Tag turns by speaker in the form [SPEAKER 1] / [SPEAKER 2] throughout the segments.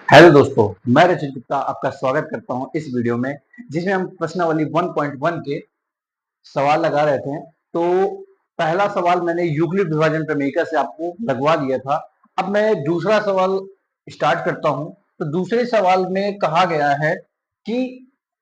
[SPEAKER 1] Hello दोस्तों, मैं रचित गुप्ता आपका स्वागत करता हूं इस वीडियो में जिसमें हम प्रश्नावली 1.1 के सवाल लगा रहे थे। तो पहला सवाल मैंने यूक्लिड विभाजन प्रमेयिका से आपको लगवा दिया था। अब मैं दूसरा सवाल स्टार्ट करता हूं। तो दूसरे सवाल में कहा गया है कि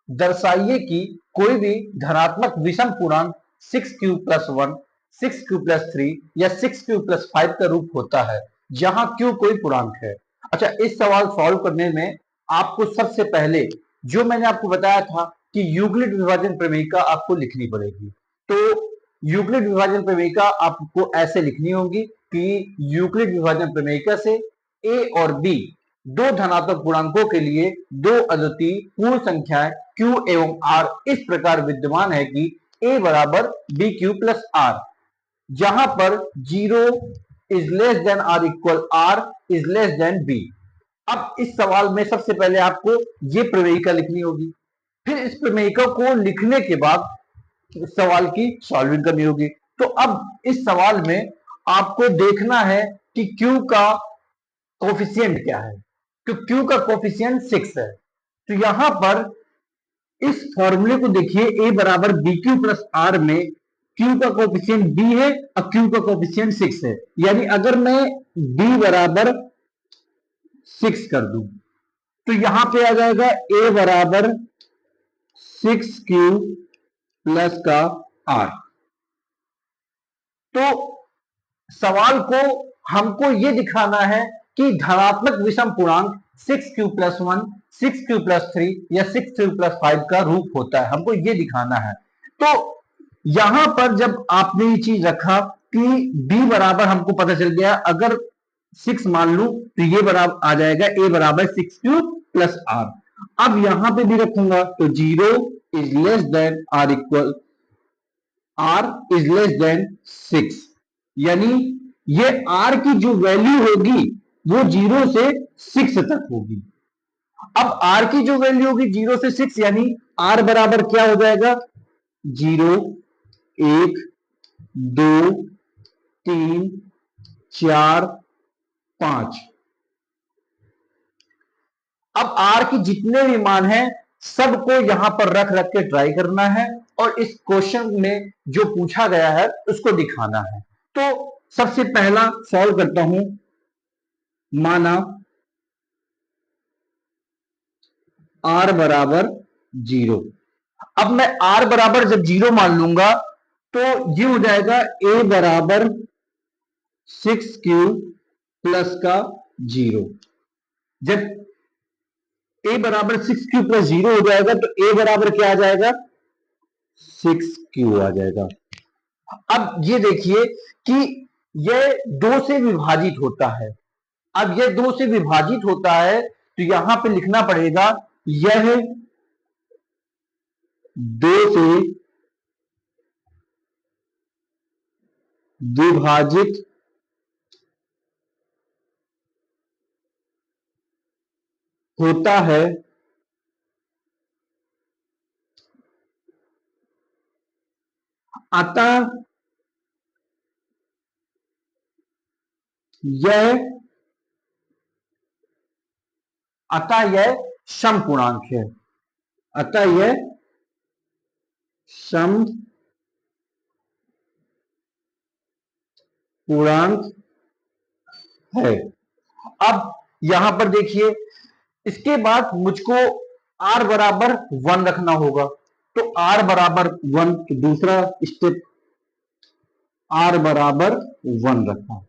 [SPEAKER 1] दर्शाइए कि कोई भी धनात्मक विषम पूर्णांक 6q+1, 6q+3 या 6q+5 का रूप होता है जहां q कोई पूर्णांक है। अच्छा, इस सवाल सॉल्व करने में आपको सबसे पहले जो मैंने आपको बताया था कि यूक्लिड विभाजन प्रमेयिका आपको लिखनी पड़ेगी। तो यूक्लिड विभाजन प्रमेयिका आपको ऐसे लिखनी होगी कि यूक्लिड विभाजन प्रमेयिका से ए और बी दो धनात्मक पूर्णांकों के लिए दो अद्वितीय पूर्ण संख्याएं q एवं r इस प्रकार विद्यमान है कि a बराबर बी क्यू प्लस आर, जहां पर 0 is less than R equal R is less than B. अब इस सवाल में सबसे पहले आपको ये प्रमेयिका लिखनी होगी। फिर इस प्रमेयिका को लिखने के बाद इस सवाल की सॉल्विंग करनी होगी। तो अब इस सवाल में आपको देखना है कि Q का कोफिशिएंट क्या है। तो Q का कोफिशिएंट 6 है। तो यहां पर इस फॉर्मूले को देखिए, A बराबर बी क्यू प्लस आर में Q का कोफिशिएंट B है और Q का कोफिशिएंट 6 है। यानी अगर मैं B बराबर 6 कर दूं तो यहां पे आ जाएगा A बराबर 6Q प्लस का R। तो सवाल को हमको ये दिखाना है कि धनात्मक विषम पूर्णांक 6q+1, 6q+3 या 6q+5 का रूप होता है, हमको ये दिखाना है। तो यहां पर जब आपने ये चीज रखा कि b बराबर हमको पता चल गया, अगर 6 मान लू तो ये बराबर आ जाएगा a बराबर 6q+r। अब यहां पे भी रखूंगा तो 0 is less than R equal r is less than 6, यानी ये r की जो वैल्यू होगी वो 0 से 6 तक होगी। अब r की जो वैल्यू होगी 0 से 6, यानी r बराबर क्या हो जाएगा, 0, 1, 2, 3, 4, 5। अब r की जितने भी मान हैं सबको यहां पर रख रख के ट्राई करना है और इस क्वेश्चन में जो पूछा गया है उसको दिखाना है। तो सबसे पहला सॉल्व करता हूं। माना r बराबर 0। अब मैं r बराबर जब 0 मान लूंगा तो ये हो जाएगा a बराबर 6q प्लस का 0। जब a बराबर 6q प्लस 0 हो जाएगा तो a बराबर क्या आ जाएगा, 6q आ जाएगा। अब ये देखिए कि यह 2 से विभाजित होता है। अब यह 2 से विभाजित होता है तो यहां पे लिखना पड़ेगा यह 2 से विभाजित होता है, अतः यह यह सम पूर्णांक है। अतः यह सम पूर्णांक है। अब यहां पर देखिए, इसके बाद मुझको r बराबर 1 रखना होगा। तो r बराबर 1, तो दूसरा स्टेप r बराबर 1 रखा।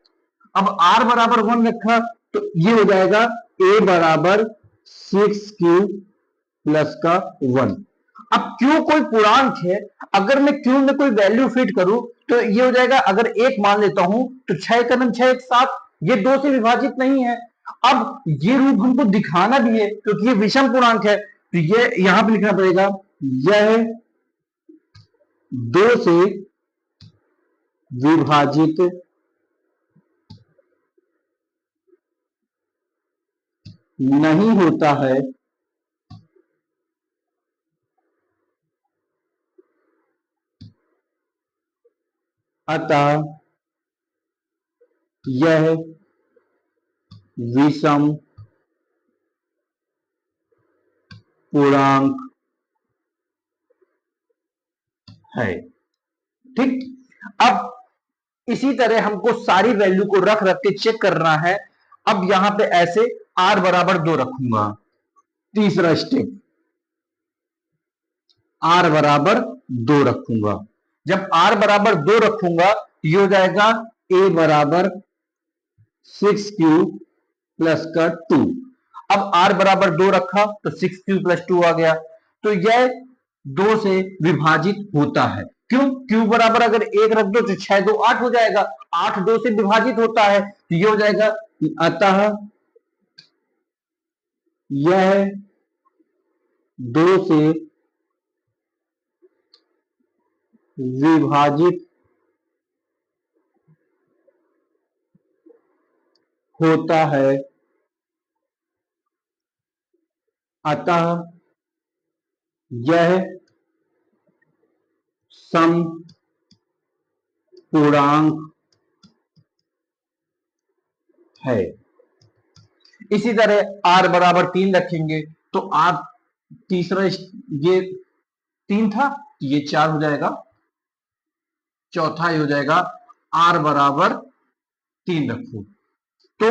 [SPEAKER 1] अब r बराबर 1 रखा तो ये हो जाएगा a बराबर 6q प्लस का 1। अब q कोई पूर्णांक है, अगर मैं q में कोई वैल्यू फिट करूं तो ये हो जाएगा, अगर 1 मान लेता हूं तो 6 का 6 एक 7, ये 2 से विभाजित नहीं है। अब ये रूप हमको दिखाना भी है क्योंकि ये विषम पूर्णांक है, तो ये यहां पे लिखना पड़ेगा यह 2 से विभाजित नहीं होता है, अतः यह विषम पूर्णांक है। ठीक, अब इसी तरह हमको सारी वैल्यू को रख रख के चेक करना है। अब यहां पे ऐसे r बराबर 2 रखूंगा, तीसरा स्टेप r बराबर 2 रखूंगा। जब r बराबर 2 रखूंगा ये हो जाएगा a बराबर 6q प्लस का 2। अब r बराबर 2 रखा तो 6q प्लस 2 आ गया। तो यह 2 से विभाजित होता है। क्यों? q बराबर अगर 1 रख दो तो 6 2 8 हो जाएगा, 8 2 से विभाजित होता है तो ये हो जाएगा। अतः यह 2 से विभाजित होता है, अतः यह समपूर्णांक है। इसी तरह r बराबर 3 रखेंगे तो r तीसरा, ये 3 था ये 4 हो जाएगा, चौथा ही हो जाएगा r बराबर 3 रखो तो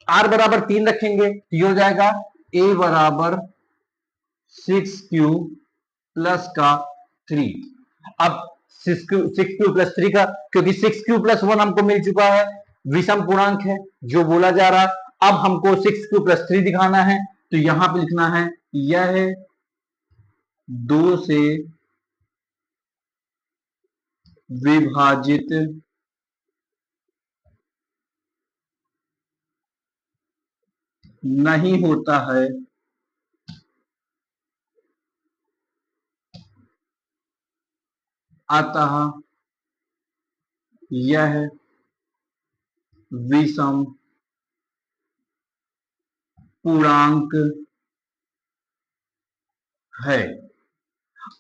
[SPEAKER 1] r बराबर 3 रखेंगे ये हो जाएगा a बराबर 6q प्लस का 3। अब 6q प्लस 3 का, क्योंकि 6q प्लस 1 हमको मिल चुका है, विषम पूर्णांक है जो बोला जा रहा। अब हमको 6q प्लस 3 दिखाना है तो यहां पे लिखना है यह 2 से विभाजित नहीं होता है, अतः यह विषम पूर्णांक है।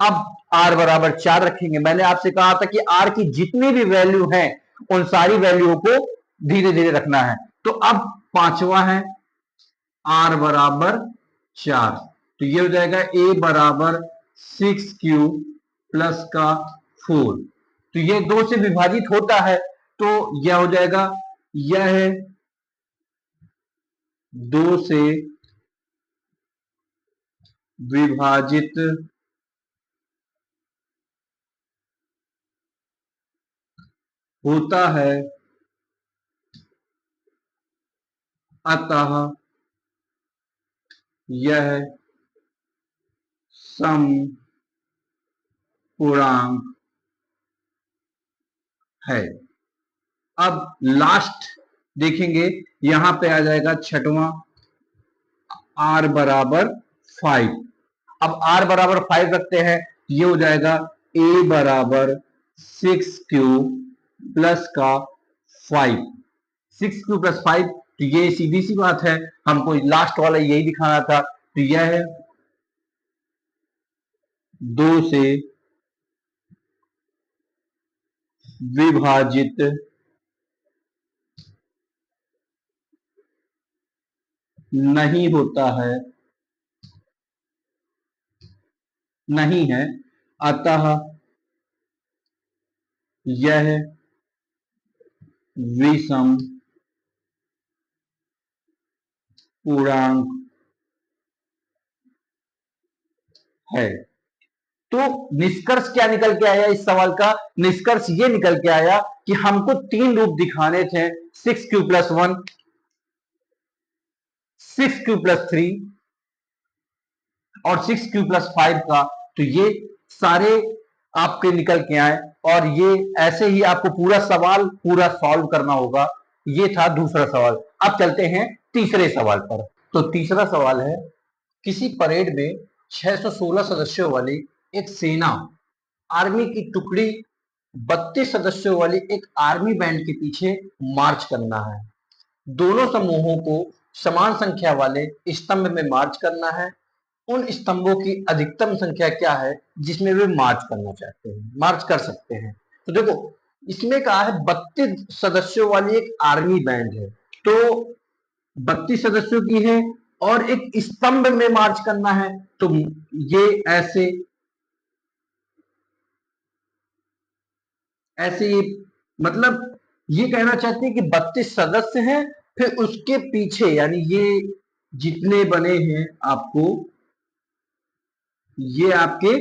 [SPEAKER 1] अब r बराबर 4 रखेंगे। मैंने आपसे कहा था कि r की जितनी भी वैल्यू है उन सारी वैल्यू को धीरे धीरे रखना है। तो अब पांचवा है r बराबर 4 तो ये हो जाएगा a बराबर 6q प्लस का 4। तो ये 2 से विभाजित होता है तो यह हो जाएगा, यह 2 से विभाजित होता है, अतः यह समपूर्णांक है। अब लास्ट देखेंगे, यहां पे आ जाएगा छठवां r बराबर 5। अब r बराबर 5 रखते हैं, ये हो जाएगा a बराबर 6q प्लस का 5। 6q प्लस 5 तो ये सीधी सी बात है, हमको लास्ट वाला यही दिखाना था। तो यह है 2 से विभाजित नहीं होता है, नहीं है, अतः यह विषम पूर्णांक है। तो निष्कर्ष क्या निकल के आया इस सवाल का? निष्कर्ष ये निकल के आया कि हमको 3 रूप दिखाने थे, 6q प्लस 1, 6q प्लस 3 और 6q प्लस 5 का। तो ये सारे आपके निकल के आए और ये ऐसे ही आपको पूरा सवाल पूरा सॉल्व करना होगा। ये था दूसरा सवाल। अब चलते हैं तीसरे सवाल पर। तो तीसरा सवाल है, किसी परेड में 616 सदस्यों वाली एक सेना आर्मी की टुकड़ी 32 सदस्यों वाली एक आर्मी बैंड के पीछे मार्च करना है। दोनों समूहों को समान संख्या वाले स्तंभ में मार्च करना है। उन स्तंभों की अधिकतम संख्या क्या है जिसमें वे मार्च करना चाहते हैं, मार्च कर सकते हैं? तो देखो, इसमें कहा है 32 सदस्यों वाली एक आर्मी बैंड है, तो 32 सदस्यों की है और एक स्तंभ में मार्च करना है, तो ये ऐसे ऐसे मतलब ये कहना चाहते हैं कि 32 सदस्य हैं, फिर उसके पीछे यानी ये जितने बने हैं आपको, ये आपके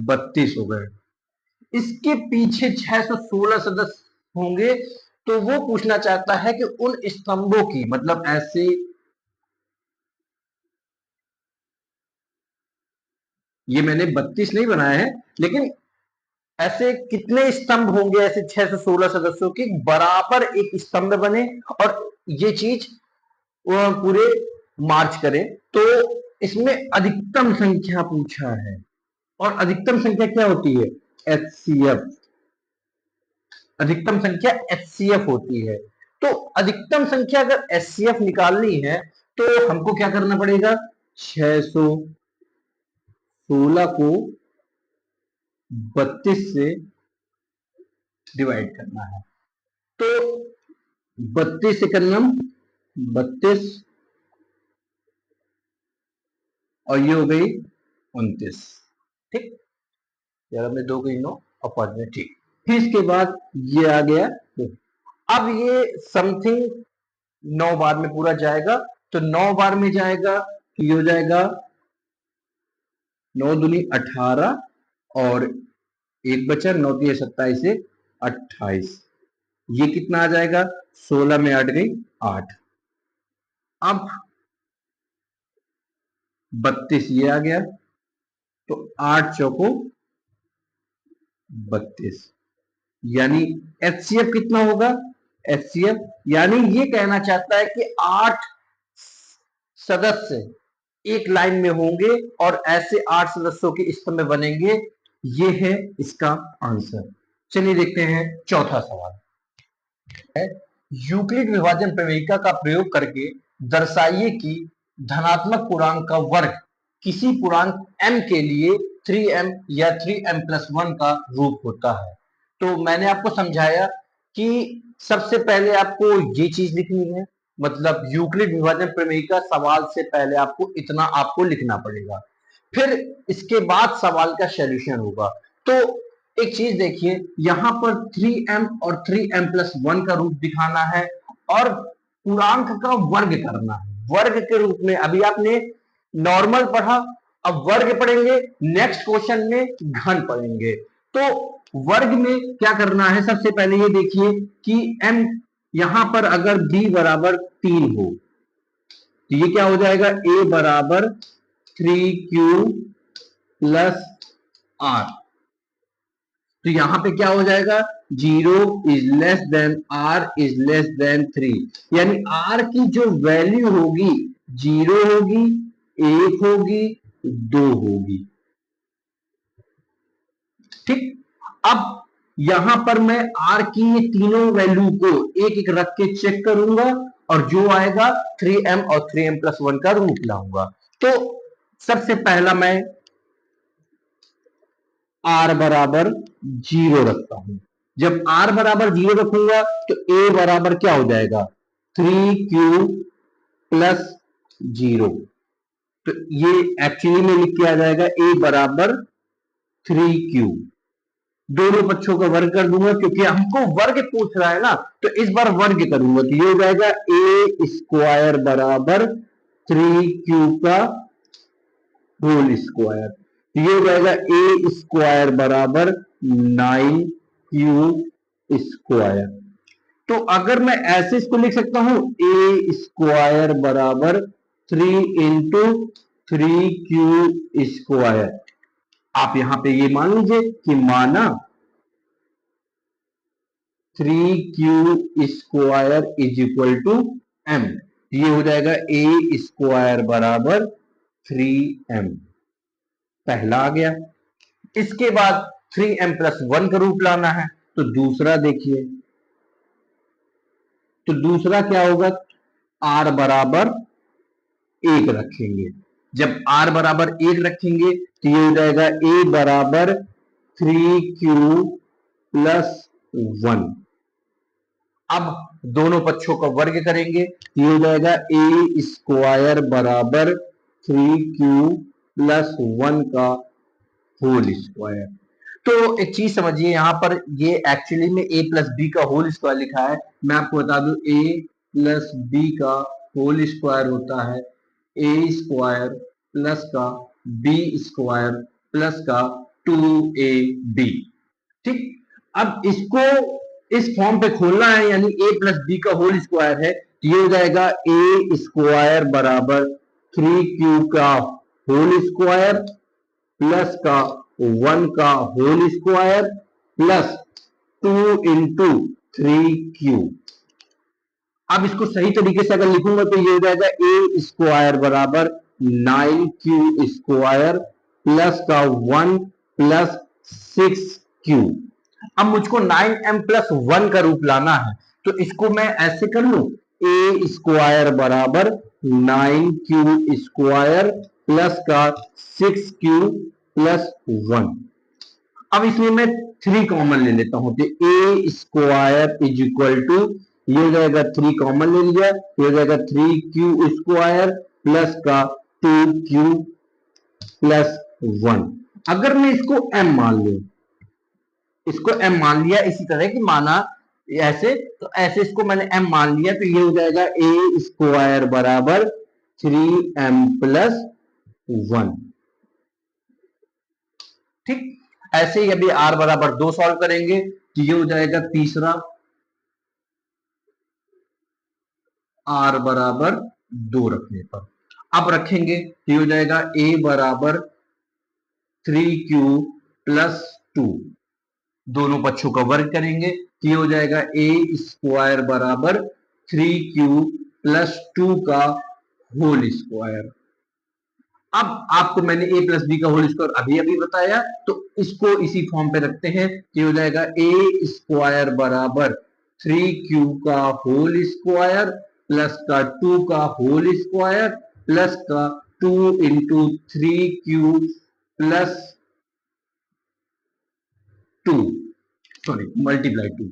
[SPEAKER 1] 32 हो गए, इसके पीछे 616 सदस्य होंगे। तो वो पूछना चाहता है कि उन स्तंभों की, मतलब ऐसे ये मैंने 32 नहीं बनाए हैं, लेकिन ऐसे कितने स्तंभ होंगे ऐसे 616 सदस्यों के बराबर एक स्तंभ बने और ये चीज पूरे मार्च करें। तो इसमें अधिकतम संख्या पूछा है, और अधिकतम संख्या क्या होती है? एचसीएफ। अधिकतम संख्या एचसीएफ होती है। तो अधिकतम संख्या अगर एचसीएफ निकालनी है तो हमको क्या करना पड़ेगा? 616 को 32 से डिवाइड करना है। तो 32 एकम 32 और ये हो गई 29। ठीक, यार हमने 2 गई 9 और 5 में, ठीक। फिर इसके बाद ये आ गया। अब ये समथिंग 9 बार में पूरा जाएगा, तो 9 बार में जाएगा तो ये हो जाएगा 9 दूनी 18 और एक बचा 9 की 27 से 28। ये कितना आ जाएगा? 16 में 8 गई 8। अब 32 ये आ गया, तो 8 चौको 32, यानी एचसीएफ कितना होगा? एचसीएफ यानी ये कहना चाहता है कि 8 सदस्य एक लाइन में होंगे और ऐसे 8 सदस्यों के स्तंभ बनेंगे। ये है इसका आंसर। चलिए देखते हैं चौथा सवाल है, यूक्लिड विभाजन प्रमेयिका का प्रयोग करके दर्शाइए कि धनात्मक पूर्णांक का वर्ग किसी पूर्णांक m के लिए 3m या 3m+1 का रूप होता है। तो मैंने आपको समझाया कि सबसे पहले आपको ये चीज लिखनी है, मतलब यूक्लिड विभाजन प्रमेयिका सवाल से पहले आपको इतना आपको लिखना पड़ेगा, फिर इसके बाद सवाल का सॉल्यूशन होगा। तो एक चीज देखिए, यहां पर 3m और 3m+1 का रूप दिखाना है और पूर्णांक का वर्ग करना है। वर्ग के रूप में अभी आपने नॉर्मल पढ़ा, अब वर्ग पढ़ेंगे, नेक्स्ट क्वेश्चन में घन पढ़ेंगे। तो वर्ग में क्या करना है? सबसे पहले ये देखिए कि m यहां पर अगर b बराबर 3 हो तो ये क्या हो जाएगा? a बराबर 3q प्लस r। तो यहां पे क्या हो जाएगा? 0 is less then r is less then 3, यानी r की जो वैल्यू होगी 0 होगी, 1 होगी, 2 होगी। ठीक, अब यहां पर मैं r की ये तीनों वैल्यू को एक एक रख के चेक करूंगा और जो आएगा 3m और 3m+1 का रूप लाऊंगा। तो सबसे पहला मैं r बराबर 0 रखता हूं। जब r बराबर 0 रखूंगा तो a बराबर क्या हो जाएगा? 3q plus 0। तो ये एक्चुअली में लिख के आ जाएगा a बराबर 3q। दोनों पक्षों का वर्ग कर दूंगा क्योंकि हमको वर्ग पूछ रहा है ना, तो इस बार वर्ग करूंगा तो ये हो जाएगा a स्क्वायर बराबर 3q का होल स्क्वायर। ये हो जाएगा ए स्क्वायर बराबर 9q स्क्वायर। तो अगर मैं ऐसे इसको लिख सकता हूं, ए स्क्वायर बराबर 3 इंटू 3q स्क्वायर। आप यहां पे ये मान लीजिए कि माना 3q square is equal to m। ये हो जाएगा ए स्क्वायर बराबर 3m। पहला आ गया। इसके बाद 3m+1 का रूप लाना है, तो दूसरा देखिए, तो दूसरा क्या होगा? r बराबर 1 रखेंगे। जब r बराबर 1 रखेंगे तो ये हो जाएगा a बराबर 3q प्लस 1। अब दोनों पक्षों का वर्ग करेंगे, ये हो जाएगा ए स्क्वायर बराबर 3q प्लस 1 का होल स्क्वायर। तो एक चीज समझिए, यहाँ पर ये एक्चुअली में a प्लस बी का होल स्क्वायर लिखा है। मैं आपको बता दूं a प्लस बी का होल स्क्वायर होता है a स्क्वायर प्लस का b स्क्वायर प्लस का 2ab। ठीक, अब इसको इस फॉर्म पे खोलना है, यानी a प्लस बी का होल स्क्वायर है, तो ये हो जाएगा a स्क्वायर बराबर 3q का होल स्क्वायर प्लस का 1 का whole square plus 2 into 3q। अब इसको सही तरीके से अगर लिखूंगा तो ये हो जाएगा a स्क्वायर बराबर 9q स्क्वायर प्लस का 1 प्लस 6q। अब मुझको 9m प्लस 1 का रूप लाना है, तो इसको मैं ऐसे कर लू, a स्क्वायर बराबर 9q स्क्वायर प्लस का 6q प्लस 1। अब इसमें मैं 3 कॉमन ले लेता हूं, तो ए स्क्वायर इज इक्वल टू, ये हो जाएगा 3 कॉमन ले लिया, ये हो जाएगा 3q स्क्वायर प्लस का 2q प्लस 1। अगर मैं इसको m मान लू, इसको m मान लिया, इसी तरह की माना ऐसे, तो ऐसे इसको मैंने m मान लिया, तो ये हो जाएगा a स्क्वायर बराबर 3m प्लस 1। ठीक, ऐसे ही अभी r बराबर 2 सॉल्व करेंगे, तो ये हो जाएगा तीसरा, r बराबर 2 रखने पर अब रखेंगे, तो ये हो जाएगा a बराबर 3q प्लस 2, दोनों पक्षों का वर्ग करेंगे, तो ये हो जाएगा a स्क्वायर बराबर 3q प्लस 2 का होल स्क्वायर। अब आपको मैंने a प्लस बी का होल स्क्वायर अभी अभी बताया, तो इसको इसी फॉर्म पे रखते हैं, ये हो जाएगा a स्क्वायर बराबर 3q का होल स्क्वायर प्लस का 2 का होल स्क्वायर प्लस का 2 into 3q plus 2, sorry multiply 2।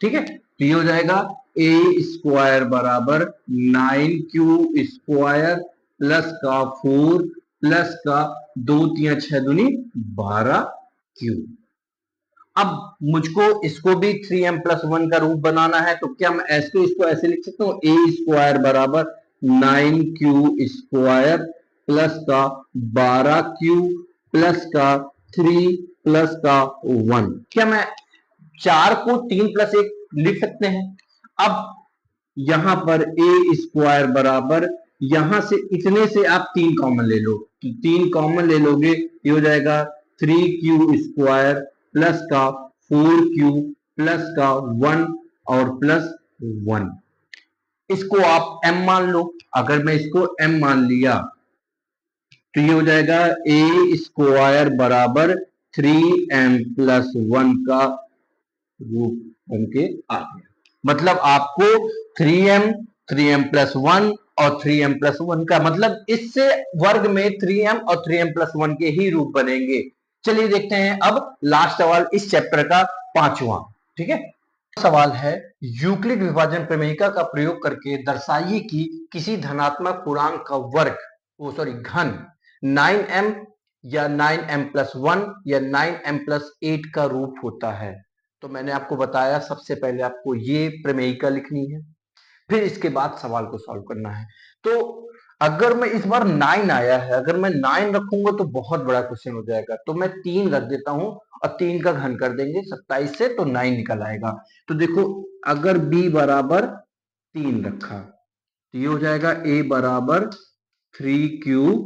[SPEAKER 1] ठीक है, तो ये हो जाएगा a स्क्वायर बराबर 9q स्क्वायर प्लस का 4 प्लस का 2 3 6 दूनी 12q। अब मुझको इसको भी 3m प्लस 1 का रूप बनाना है, तो क्या मैं ऐसे इसको ऐसे लिख सकता हूँ, a स्क्वायर बराबर 9q स्क्वायर प्लस का 12q प्लस का 3 प्लस का 1। क्या मैं 4 को 3 प्लस 1 लिख सकते हैं? अब यहां पर a स्क्वायर बराबर, यहां से इतने से आप 3 कॉमन ले लो, तो 3 कॉमन ले लोगे, ये हो जाएगा 3q स्क्वायर प्लस का 4q प्लस का 1 और प्लस 1। इसको आप m मान लो, अगर मैं इसको m मान लिया, तो ये हो जाएगा a स्क्वायर बराबर 3m प्लस 1 का रूप बन के आ गया। मतलब आपको 3m 3m प्लस 1 और 3m प्लस 1 का मतलब इससे वर्ग में 3m और 3m प्लस 1 के ही रूप बनेंगे। चलिए देखते हैं अब लास्ट सवाल इस चैप्टर का 5वां। ठीक है, सवाल है, यूक्लिड विभाजन प्रमेयिका का प्रयोग करके दर्शाइए कि किसी धनात्मक पूर्णांक का वर्ग, घन 9m या 9m प्लस 1 या 9m प्लस 8 का रूप होता है। तो मैंने आपको बताया, सबसे पहले आपको ये प्रमेयिका लिखनी है, फिर इसके बाद सवाल को सॉल्व करना है। तो अगर मैं इस बार 9 आया है, अगर मैं 9 रखूंगा तो बहुत बड़ा क्वेश्चन हो जाएगा, तो मैं 3 रख देता हूं और 3 का घन कर देंगे 27 से, तो 9 निकल आएगा। तो देखो, अगर b बराबर 3 रखा, तो ये हो जाएगा a बराबर 3q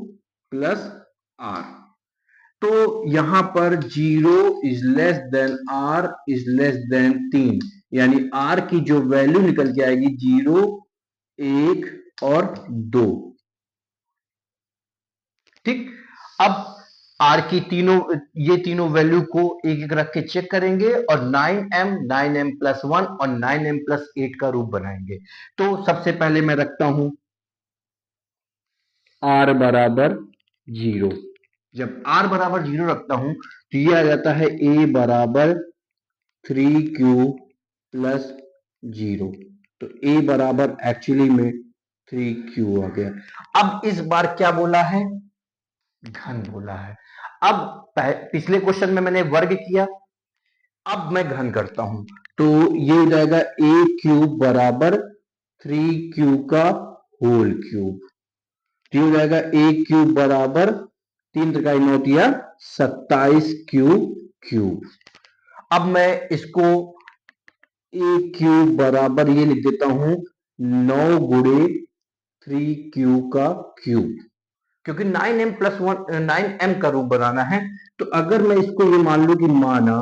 [SPEAKER 1] प्लस r। तो यहां पर 0 is less then r is less then 3, यानी r की जो वैल्यू निकल के आएगी 0 1 और 2। ठीक, अब r की ये तीनों वैल्यू को एक एक रख के चेक करेंगे और 9m 9m प्लस 1 और 9m प्लस 8 का रूप बनाएंगे। तो सबसे पहले मैं रखता हूं r बराबर 0। जब r बराबर 0 रखता हूं तो ये आ जाता है a बराबर
[SPEAKER 2] 3q प्लस 0। तो a बराबर एक्चुअली में 3q आ गया।
[SPEAKER 1] अब इस बार क्या बोला है, घन बोला है। अब पिछले क्वेश्चन में मैंने वर्ग किया, अब मैं घन करता हूं,
[SPEAKER 2] तो ये हो जाएगा a क्यूब बराबर 3q का होल क्यूब। तो ये हो जाएगा a क्यूब बराबर 3×9 27 क्यूब।
[SPEAKER 1] अब मैं इसको
[SPEAKER 2] a क्यूब बराबर ये लिख देता हूं 9 गुणे 3q का क्यूब,
[SPEAKER 1] क्योंकि 9m प्लस 1 9m का रूप बनाना है।
[SPEAKER 2] तो अगर मैं इसको ये मान लूं कि माना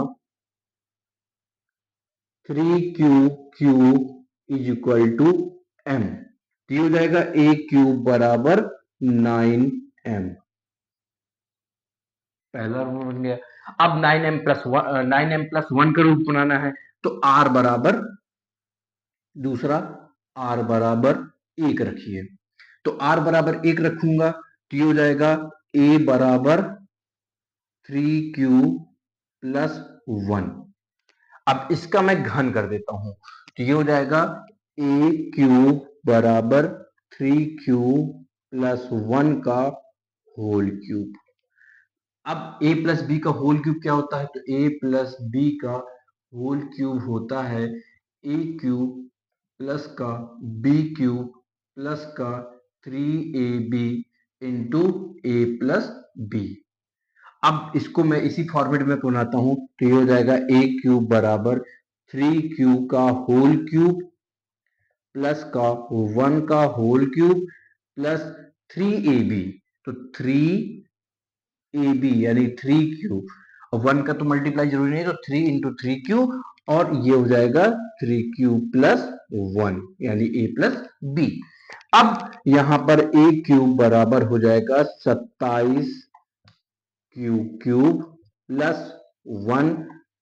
[SPEAKER 2] 3q cube is equal to m, तो ये हो जाएगा a क्यूब बराबर 9m।
[SPEAKER 1] पहला रूप बन गया। अब 9m प्लस 1 का रूप बनाना है, तो r बराबर
[SPEAKER 2] दूसरा r बराबर 1 रखिए, तो r बराबर 1 रखूंगा तो ये हो जाएगा a बराबर 3q प्लस 1।
[SPEAKER 1] अब इसका मैं घन कर देता हूं,
[SPEAKER 2] तो ये हो जाएगा a क्यूब बराबर 3q प्लस 1 का होल क्यूब।
[SPEAKER 1] अब a प्लस बी का होल क्यूब क्या होता है,
[SPEAKER 2] तो a प्लस बी का होल क्यूब होता है a क्यूब प्लस का b क्यूब प्लस का 3ab into a plus B.
[SPEAKER 1] अब इसको मैं इसी फॉर्मेट में बनाता हूं,
[SPEAKER 2] तो ये हो जाएगा a क्यूब बराबर 3q का होल क्यूब प्लस का 1 का होल क्यूब प्लस 3ab। तो 3ab यानी 3q,
[SPEAKER 1] और 1 का तो मल्टीप्लाई जरूरी नहीं, तो 3 इंटू 3q,
[SPEAKER 2] और ये हो जाएगा 3q प्लस 1 यानी a प्लस b। अब यहां पर a क्यूब बराबर हो जाएगा 27 क्यूब प्लस 1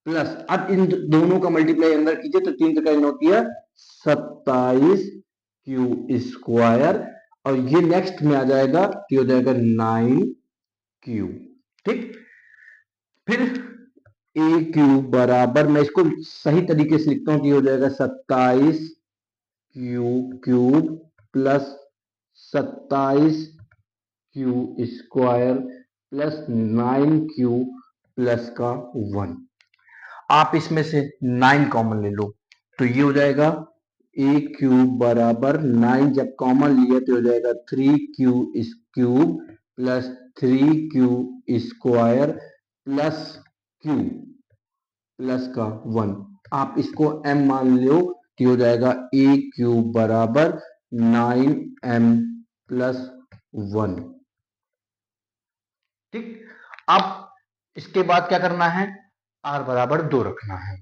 [SPEAKER 2] प्लस, अब इन दोनों का मल्टीप्लाई अंदर कीजिए तो 3×9 27 क्यू स्क्वायर, और ये नेक्स्ट में आ जाएगा तो हो जाएगा 9q।
[SPEAKER 1] ठीक।
[SPEAKER 2] फिर a क्यूब बराबर, मैं इसको सही तरीके से लिखता हूं कि हो जाएगा 27 cube plus 27 Q square plus 9q plus का 1।
[SPEAKER 1] आप इसमें से 9 कॉमन ले लो,
[SPEAKER 2] तो ये हो जाएगा a क्यूब बराबर 9 जब कॉमन लिया तो हो जाएगा 3q cube plus 3q square plus q plus का 1। आप इसको m मान लो तो हो जाएगा a क्यूब बराबर 9m प्लस 1।
[SPEAKER 1] ठीक। अब इसके बाद क्या करना है, r बराबर 2 रखना है,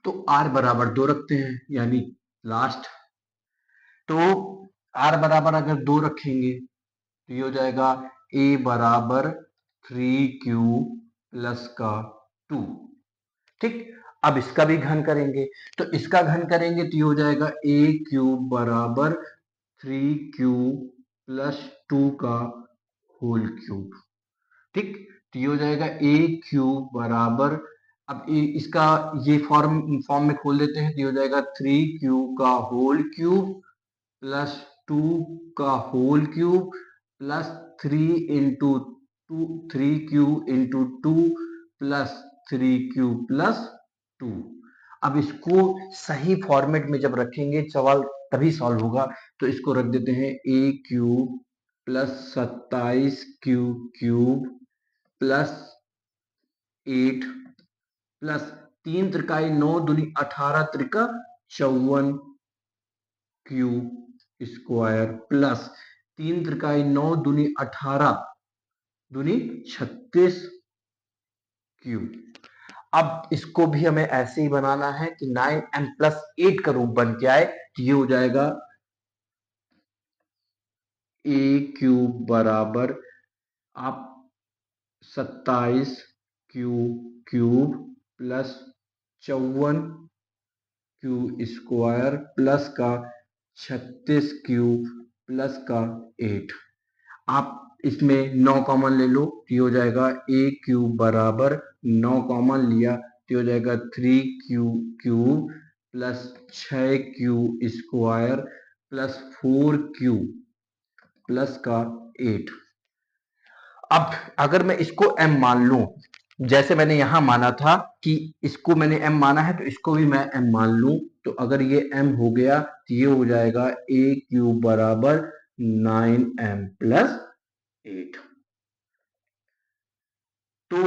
[SPEAKER 1] तो r बराबर 2 रखते हैं, यानी लास्ट। तो r बराबर अगर 2 रखेंगे तो ये हो जाएगा a बराबर 3q प्लस का 2। ठीक। अब इसका भी घन करेंगे, तो इसका घन करेंगे तो ये हो जाएगा a क्यूब बराबर 3q प्लस 2 का होल क्यूब। ठीक। तो ये हो जाएगा a क्यूब बराबर, अब इसका ये फॉर्म में खोल देते हैं, तो ये हो जाएगा 3q का होल क्यूब प्लस 2 का whole cube plus 3q into 2 plus 3q plus 2। अब इसको सही फॉर्मेट में जब रखेंगे सवाल तभी सॉल्व होगा, तो इसको रख देते हैं a cube plus 27q cube plus 8 plus 3 त्रिकाई 9 दूनी 18 त्रिका 54 क्यू स्क्वायर प्लस 3 त्रिकाई 9 दूनी 18 दूनी 36 क्यू। अब इसको भी हमें ऐसे ही बनाना है कि 9m प्लस 8 का रूप बन के आए, तो ये हो जाएगा
[SPEAKER 2] a क्यूब बराबर आप 27 cube plus 54 Q square plus का 36 क्यूब प्लस का 8। आप इसमें 9 कॉमन ले लो, ये हो जाएगा a क्यूब बराबर 9 कॉमन लिया तो हो जाएगा 3q cube plus 6q square plus 4q plus का 8। अब अगर मैं इसको m मान लूं, जैसे मैंने यहां माना था कि इसको मैंने m माना है तो इसको भी मैं m मान लूं, तो अगर ये m हो गया तो ये हो जाएगा a क्यूब बराबर 9m प्लस 8। तो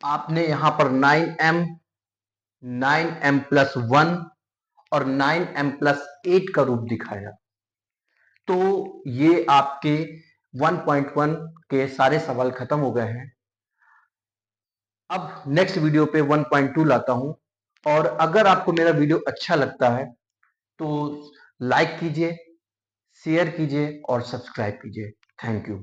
[SPEAKER 2] आपने यहां पर 9m प्लस 1 और 9m प्लस 8 का रूप दिखाया। तो ये आपके 1.1 के सारे सवाल खत्म हो गए हैं। अब नेक्स्ट वीडियो पे 1.2 लाता हूं, और अगर आपको मेरा वीडियो अच्छा लगता है तो लाइक कीजिए, शेयर कीजिए और सब्सक्राइब कीजिए। Thank you.